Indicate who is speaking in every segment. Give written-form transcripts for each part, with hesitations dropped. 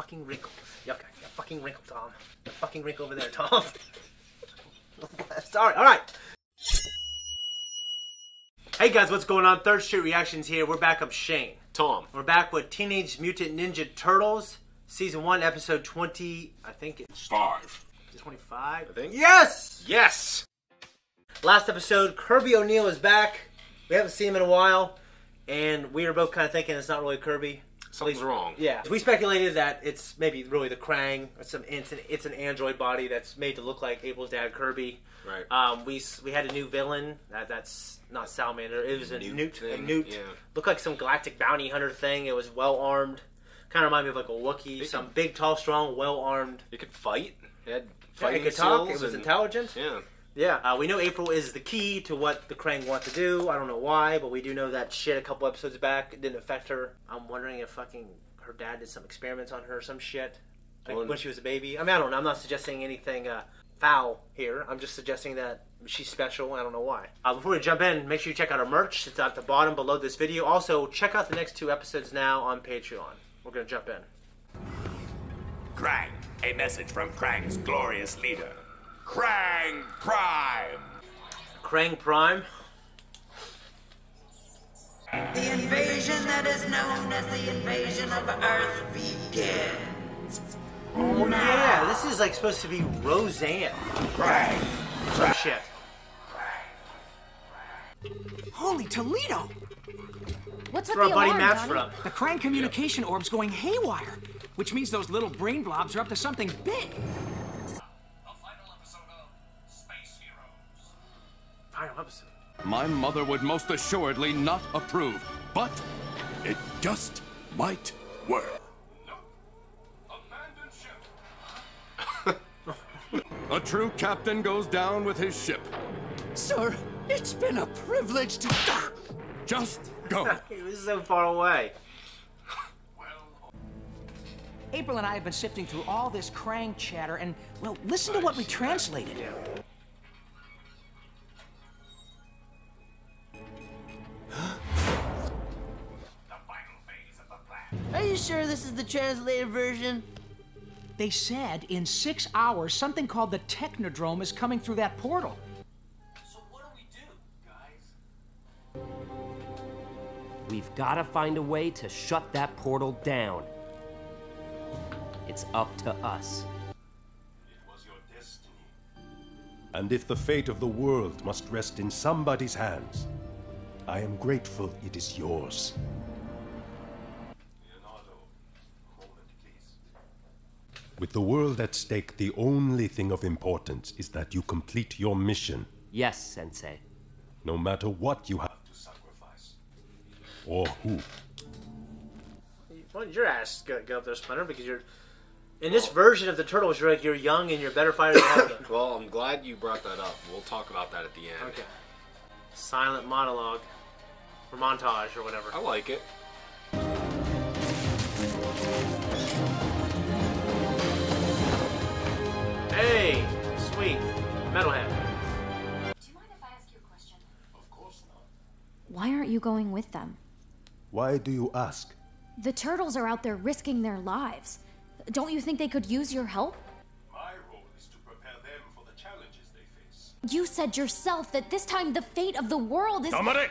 Speaker 1: fucking wrinkle. Yeah, okay. Yeah, fucking wrinkle, Tom. The fucking wrinkle over there, Tom. Sorry, alright. Hey guys, what's going on? Third Street Reactions here. We're back. I'm Shane.
Speaker 2: Tom.
Speaker 1: We're back with Teenage Mutant Ninja Turtles, Season 1, Episode 20, I think it's
Speaker 2: 5.
Speaker 1: 25?
Speaker 2: I think.
Speaker 1: Yes!
Speaker 2: Yes!
Speaker 1: Last episode, Kirby O'Neil is back. We haven't seen him in a while, and we were both kind of thinking it's not really Kirby.
Speaker 2: Something's wrong.
Speaker 1: Yeah. We speculated that it's maybe really the Krang, or it's an android body that's made to look like April's dad, Kirby.
Speaker 2: Right.
Speaker 1: We had a new villain. That's not Salamander. It was a Newt. A Newt.
Speaker 2: Yeah.
Speaker 1: Looked like some galactic bounty hunter thing. It was well armed. Kind of reminded me of like a Wookiee. Some big, tall, strong, well armed.
Speaker 2: It could fight. It had
Speaker 1: fighting. It could talk. It was intelligent.
Speaker 2: Yeah.
Speaker 1: Yeah. We know April is the key to what the Krang want to do. I don't know why, but we do know that shit a couple episodes back. It didn't affect her. I'm wondering if her dad did some experiments on her or some shit. Like when she was a baby. I mean, I don't know. I'm not suggesting anything foul here. I'm just suggesting that she's special. I don't know why. Before we jump in, make sure you check out our merch. It's at the bottom below this video. Also, check out the next 2 episodes now on Patreon. We're going to jump in.
Speaker 3: Krang, a message from Krang's glorious leader, Krang Prime.
Speaker 1: Krang Prime.
Speaker 4: The invasion that is known as the invasion of Earth begins.
Speaker 1: Oh yeah, this is like supposed to be Roseanne.
Speaker 3: Krang.
Speaker 1: Some shit.
Speaker 5: Holy Toledo!
Speaker 6: What's with
Speaker 1: Where
Speaker 6: the
Speaker 1: our buddy
Speaker 6: alarm,
Speaker 1: Matt's
Speaker 6: Johnny?
Speaker 1: from.
Speaker 5: The Krang communication orb's going haywire, which means those little brain blobs are up to something big.
Speaker 3: The final episode of Space Heroes.
Speaker 1: Final episode.
Speaker 7: My mother would most assuredly not approve, but it just might work.
Speaker 3: No. Abandon ship.
Speaker 7: A true captain goes down with his ship.
Speaker 5: Sir, it's been a privilege to...
Speaker 7: Just go.
Speaker 1: He was so far away.
Speaker 5: April and I have been sifting through all this Krang chatter, and, well, listen to what we translated.
Speaker 1: Yeah.
Speaker 3: The final phase of the plan.
Speaker 8: Are you sure this is the translated version?
Speaker 5: They said in 6 hours something called the Technodrome is coming through that portal.
Speaker 3: So what do we do, guys?
Speaker 9: We've got to find a way to shut that portal down. It's up to us.
Speaker 3: It was your destiny.
Speaker 10: And if the fate of the world must rest in somebody's hands, I am grateful it is yours.
Speaker 3: Leonardo, a moment, please.
Speaker 10: With the world at stake, the only thing of importance is that you complete your mission,
Speaker 9: Yes, Sensei.
Speaker 10: no matter what you have
Speaker 3: To sacrifice.
Speaker 10: or who.
Speaker 1: Why did your ass go up there, Splinter? Because you're... In this version of the Turtles, you're young and you're better fighters than all of them.
Speaker 2: Well, I'm glad you brought that up. We'll talk about that at the end.
Speaker 1: Okay. Silent monologue. Or montage, or whatever.
Speaker 2: I like it.
Speaker 1: Hey! Sweet. Metalhead.
Speaker 6: Do you mind if I ask you a question?
Speaker 3: Of course not.
Speaker 6: Why aren't you going with them?
Speaker 10: Why do you ask?
Speaker 6: The turtles are out there risking their lives. Don't you think they could use your help?
Speaker 3: My role is to prepare them for the challenges they face.
Speaker 6: You said yourself that this time the fate of the world is...
Speaker 10: Damare!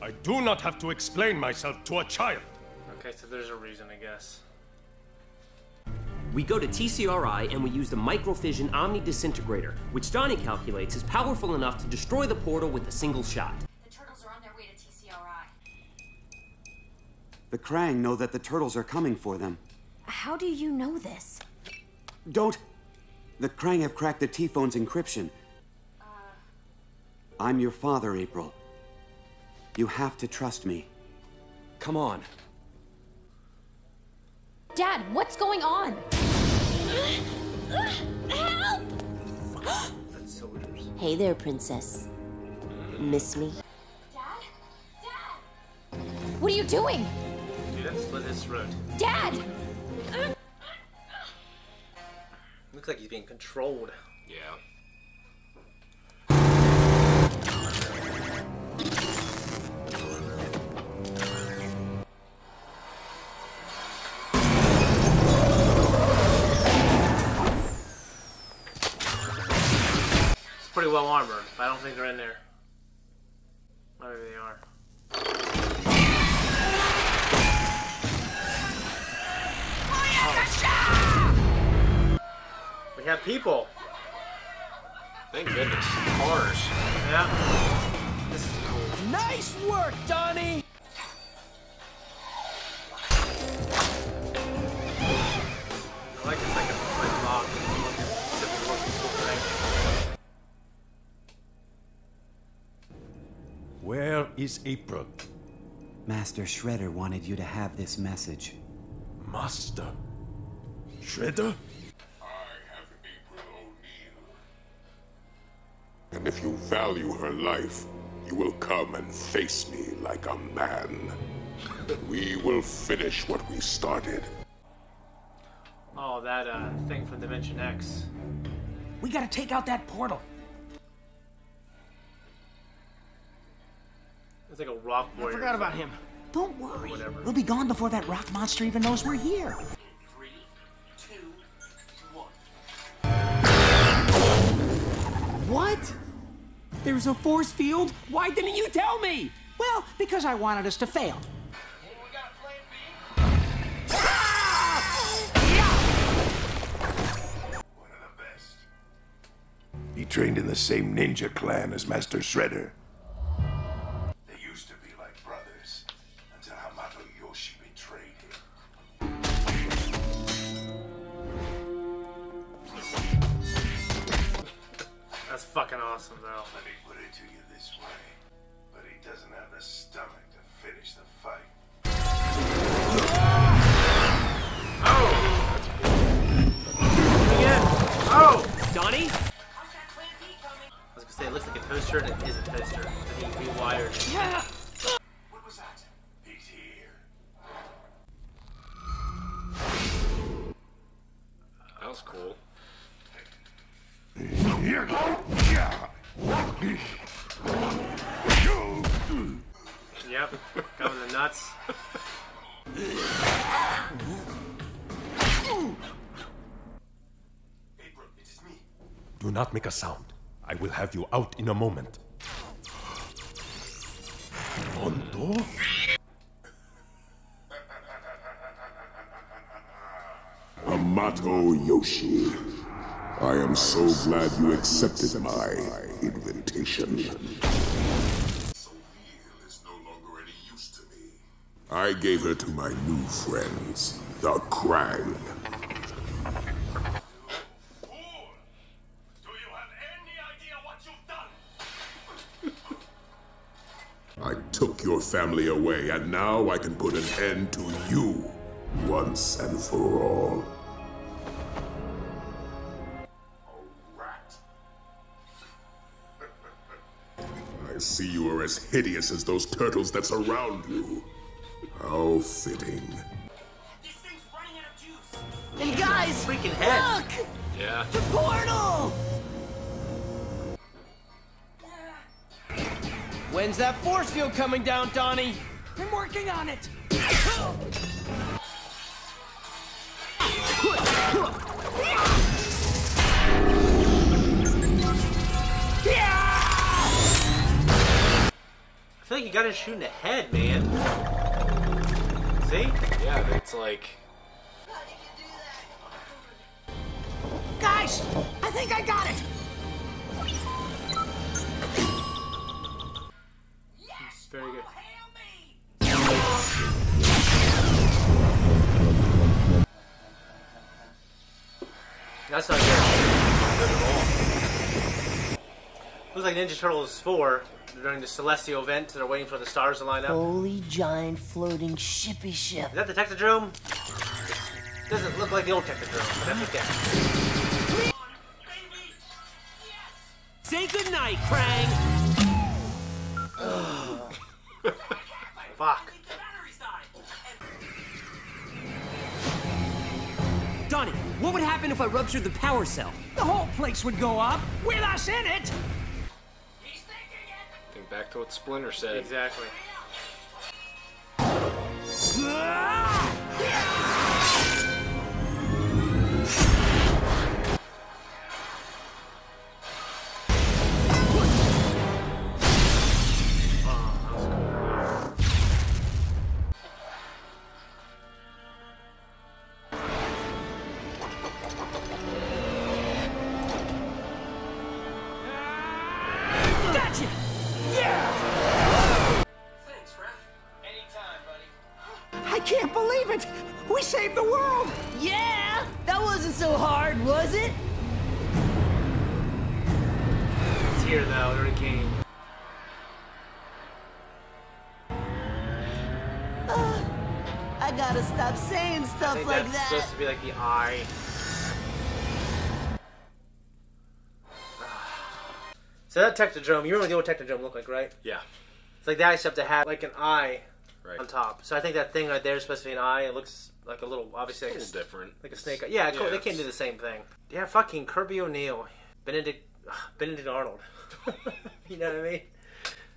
Speaker 10: I do not have to explain myself to a child.
Speaker 1: Okay, so there's a reason, I guess.
Speaker 9: We go to TCRI and we use the microfission Omni Disintegrator, which Donnie calculates is powerful enough to destroy the portal with a single shot.
Speaker 6: The turtles are on their way to TCRI.
Speaker 11: The Krang know that the turtles are coming for them.
Speaker 6: How do you know this?
Speaker 11: Don't! The Krang have cracked the T-phone's encryption. I'm your father, April. You have to trust me.
Speaker 9: Come on.
Speaker 6: Dad, what's going on? Help!
Speaker 1: That's soldiers.
Speaker 8: Hey there, princess. Miss me?
Speaker 6: Dad? Dad! What are you doing?
Speaker 1: Dude, that slit his throat.
Speaker 6: Dad!
Speaker 1: Looks like he's being controlled.
Speaker 2: Yeah.
Speaker 1: pretty well armored, but I don't think they're in there. Maybe they are. We have people.
Speaker 2: Thank goodness. Cars.
Speaker 1: Yeah. This is cool.
Speaker 5: Nice work, Donnie!
Speaker 1: I like it's like a lock.
Speaker 10: Where is April?
Speaker 11: Master Shredder wanted you to have this message.
Speaker 10: Master Shredder?
Speaker 12: And if you value her life, you will come and face me like a man. We will finish what we started.
Speaker 1: Oh, that thing from Dimension X.
Speaker 5: We gotta take out that portal.
Speaker 1: It's like a rock warrior.
Speaker 5: I forgot about him. Don't worry.
Speaker 1: Whatever.
Speaker 5: We'll be gone before that rock monster even knows we're here.
Speaker 3: 3, 2, 1.
Speaker 9: What? There's a force field? Why didn't you tell me?
Speaker 5: Well, because I wanted us to fail.
Speaker 12: He trained in the same ninja clan as Master Shredder. They used to be like brothers, until Hamato Yoshi betrayed him.
Speaker 1: That's fucking awesome, though.
Speaker 12: Let me put it to you this way, but he doesn't have the stomach to finish the fight.
Speaker 1: Oh! Yeah. Oh!
Speaker 9: Donnie?
Speaker 1: I was gonna say, it looks like a toaster, and it is a toaster. But he rewired it.
Speaker 5: Yeah!
Speaker 12: What was that? He's here.
Speaker 2: That was cool.
Speaker 1: Yep. Got the nuts.
Speaker 12: April, it is me.
Speaker 10: Do not make a sound. I will have you out in a moment. Hondo?
Speaker 12: Hamato Yoshi, I am so glad you accepted my invitation. Sophia is no longer any use to me. I gave her to my new friends, the Krang. I took your family away, and now I can put an end to you, once and for all. A rat. I see you are as hideous as those turtles that surround you. How fitting.
Speaker 3: This thing's running out of juice.
Speaker 8: Hey guys!
Speaker 1: Freaking head.
Speaker 8: Look!
Speaker 2: Yeah.
Speaker 8: The portal!
Speaker 9: When's that force field coming down, Donnie?
Speaker 5: I'm working on it.
Speaker 1: I feel like you gotta shoot in the head, man. See?
Speaker 2: Yeah, it's like...
Speaker 5: Guys, I think I got it.
Speaker 1: Very good. That's not good. Good at all. Looks like Ninja Turtles 4 during the Celestial event. They're waiting for the stars to line up.
Speaker 8: Holy giant floating shippy ship.
Speaker 1: Is that the Technodrome? Doesn't look like the old Technodrome, but that's okay.
Speaker 9: Say goodnight, Krang!
Speaker 1: Fuck.
Speaker 9: Donnie, what would happen if I ruptured the power cell?
Speaker 5: The whole place would go up with us in it.
Speaker 2: Think back to what Splinter said.
Speaker 1: Exactly.
Speaker 5: can't believe it! We saved the world!
Speaker 8: Yeah! That wasn't so hard, was it?
Speaker 1: It's here though, it already came.
Speaker 8: I gotta stop saying
Speaker 1: I
Speaker 8: stuff
Speaker 1: think
Speaker 8: like
Speaker 1: that's
Speaker 8: that.
Speaker 1: supposed to be like the eye. So that Technodrome, you remember what the old Technodrome looked like, right?
Speaker 2: Yeah.
Speaker 1: It's like that, except to have like an eye
Speaker 2: Right.
Speaker 1: on top. So I think that thing right there is supposed to be an eye. It looks like a little, obviously, like
Speaker 2: It's a little different.
Speaker 1: like a snake eye. Yeah,
Speaker 2: Yeah,
Speaker 1: they can't do the same thing. Yeah, fucking Kirby O'Neill, Benedict Arnold. You know what I mean?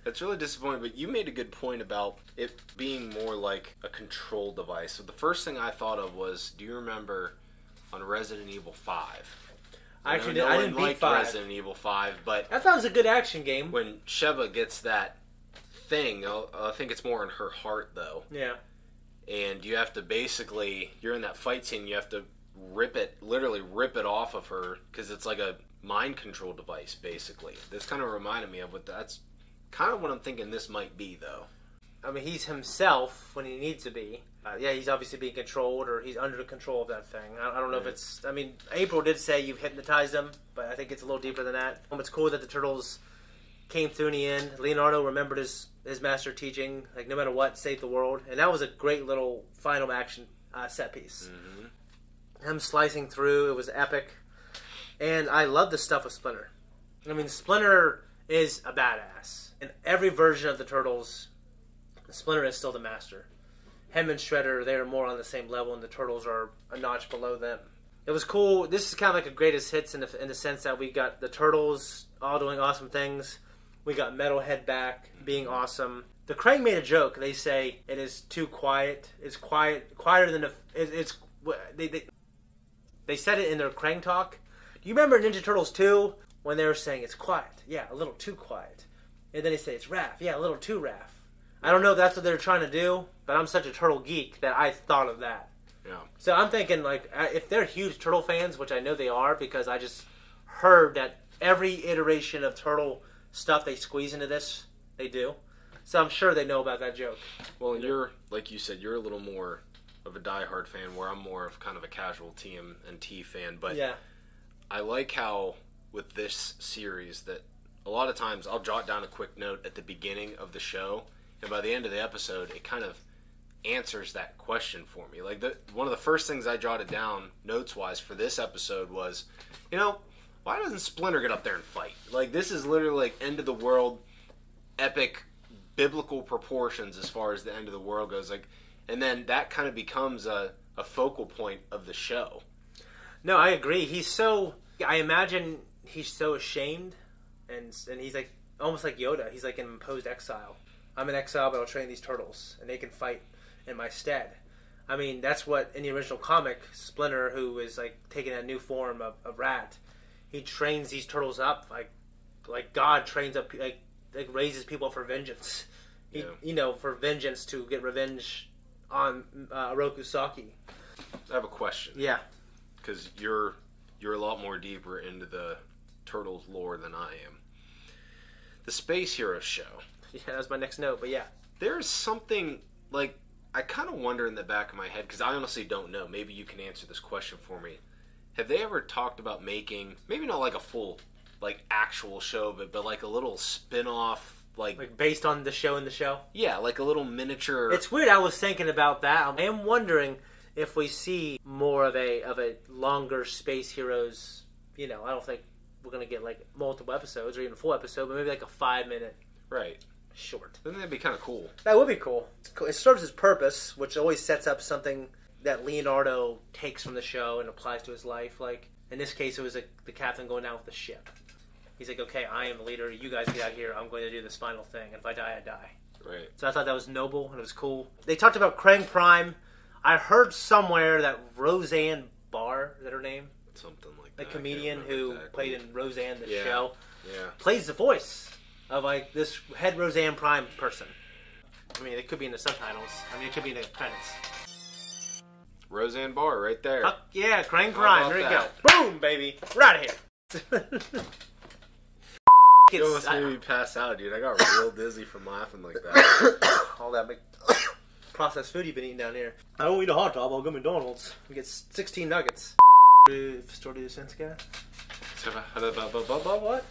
Speaker 2: That's really disappointing, but you made a good point about it being more like a control device. So the first thing I thought of was, do you remember on Resident Evil 5?
Speaker 1: I actually
Speaker 2: I
Speaker 1: didn't beat
Speaker 2: like
Speaker 1: 5.
Speaker 2: Resident Evil 5, but
Speaker 1: I thought it was a good action game.
Speaker 2: when Sheva gets that thing, I think it's more in her heart though.
Speaker 1: Yeah.
Speaker 2: And you have to basically, you're in that fight scene, you have to literally rip it off of her, because it's like a mind control device, basically. This kind of reminded me of what that's kind of what I'm thinking this might be, though.
Speaker 1: I mean, he's himself when he needs to be. Yeah, he's obviously being controlled, or he's under control of that thing. I don't know if it's... I mean, April did say you've hypnotized him, but I think it's a little deeper than that. It's cool that the Turtles came through in the end. Leonardo remembered his master teaching, like, no matter what, save the world. And that was a great little final action set piece. Mm-hmm. Him slicing through, it was epic. And I love the stuff with Splinter. I mean, Splinter is a badass. In every version of the Turtles, Splinter is still the master. Him and Shredder, they are more on the same level, and the Turtles are a notch below them. It was cool. This is kind of like a greatest hits in the sense that we got the Turtles all doing awesome things. We got Metalhead back, being awesome. The Krang made a joke. They say it is too quiet. It's quieter than they said it in their Krang talk. Do you remember Ninja Turtles 2 when they were saying it's quiet? Yeah, a little too quiet. And then they say it's Raph. Yeah, a little too Raph. I don't know if that's what they're trying to do, but I'm such a Turtle geek that I thought of that.
Speaker 2: Yeah.
Speaker 1: So I'm thinking, like, if they're huge Turtle fans, which I know they are, because I just heard that every iteration of Turtle stuff they squeeze into this, they do. So I'm sure they know about that joke.
Speaker 2: Well, and you're, like you said, you're a little more of a diehard fan, where I'm more of kind of a casual TMNT fan. But
Speaker 1: yeah.
Speaker 2: I like how, with this series, that a lot of times I'll jot down a quick note at the beginning of the show, and by the end of the episode, it kind of answers that question for me. Like, one of the first things I jotted down, notes-wise, for this episode was, why doesn't Splinter get up there and fight? Like, this is literally, like, end-of-the-world, epic, biblical proportions as far as the end of the world goes. Like, and then that kind of becomes a focal point of the show.
Speaker 1: No, I agree. I imagine he's so ashamed, and he's like, almost like Yoda. He's like in imposed exile. I'm in exile, but I'll train these turtles, and they can fight in my stead. I mean, that's what, in the original comic, Splinter, who is like taking that new form of Rat, he trains these turtles up like God trains up, like raises people for vengeance. For vengeance, to get revenge on Oroku Saki.
Speaker 2: I have a question.
Speaker 1: Yeah.
Speaker 2: Because you're a lot more deeper into the Turtles lore than I am. The Space Heroes show.
Speaker 1: Yeah, that was my next note, but yeah.
Speaker 2: There's something, like, I kind of wonder in the back of my head, because I honestly don't know. Maybe you can answer this question for me. Have they ever talked about making, maybe not like a full, like, actual show of it, but like a little spin-off, like
Speaker 1: based on the show in the show? Yeah,
Speaker 2: like a little miniature.
Speaker 1: It's weird, I was thinking about that. I am wondering if we see more of a longer Space Heroes, I don't think we're going to get like multiple episodes or even a full episode, but maybe like a 5-minute short.
Speaker 2: Then that'd be kind of cool.
Speaker 1: That would be cool. It serves its purpose, which always sets up something that Leonardo takes from the show and applies to his life. Like, in this case, it was the captain going down with the ship. He's like, okay, I am the leader. You guys get out here. I'm going to do this final thing. And if I die, I die.
Speaker 2: Right.
Speaker 1: So I thought that was noble and it was cool. They talked about Krang Prime. I heard somewhere that Roseanne Barr, is that her name?
Speaker 2: Something like that.
Speaker 1: The comedian who played in Roseanne, the show.
Speaker 2: Yeah.
Speaker 1: Plays the voice of like this head Roseanne Prime person. I mean, it could be in the subtitles. I mean, it could be in the credits.
Speaker 2: Roseanne Barr, right there.
Speaker 1: Fuck yeah, Krang Prime. There you go. Boom, baby. We're out of here.
Speaker 2: You almost made me pass out, dude. I got real dizzy from laughing like that.
Speaker 1: All that big. processed food you've been eating down here. I don't eat a hot dog, I'll go to McDonald's. We get 16 nuggets. Story de Senska?
Speaker 2: What?